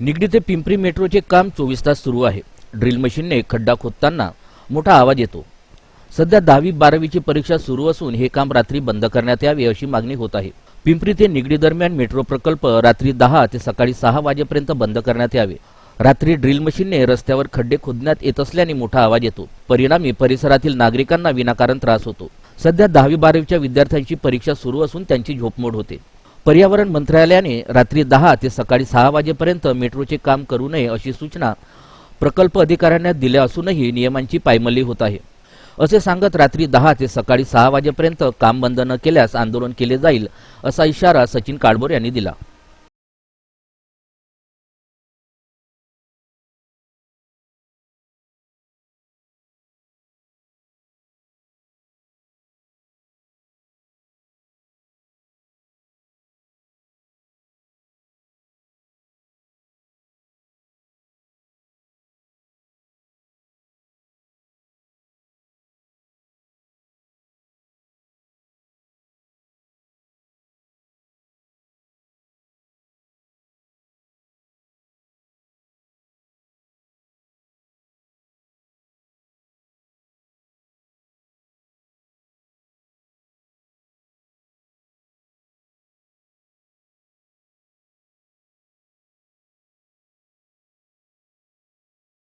निगडी ते पिंपरी मेट्रोचे काम 24 तास सुरू आहे। ड्रिल मशीनने खड्डा खोदताना मोठा आवाज येतो। सध्या 10वी-12वीची परीक्षा सुरू असून हे काम रात्री बंद करण्यात यावे अशी मागणी होत आहे। पिंपरी ते निगडी दरम्यान मेट्रो प्रकल्प रात्री 10 ते सकाळी 6 वाजेपर्यंत बंद करण्यात यावे। रात्री ड्रिल मशीनने रस्त्यावर खड्डे खोदण्यात येत असल्याने मोठा आवाज येतो। परिणामी परिसरातील नागरिकांना विनाकारण त्रास होतो। सध्या 10वी-12वीच्या विद्यार्थ्यांची परीक्षा सुरू असून त्यांची झोपमोड होते। पर्यावरण मंत्रालयाने रात्री 10 ते सकाळी 6 वाजेपर्यंत मेट्रोचे काम करू नये अशी सूचना प्रकल्प अधिकाऱ्यांना दिल्या असूनही नियमांची पायमल्ली होत आहे। असे सांगत रात्री 10 ते सकाळी 6 वाजेपर्यंत काम बंद न केल्यास आंदोलन केले जाईल असा इशारा सचिन काळभोर यांनी दिला।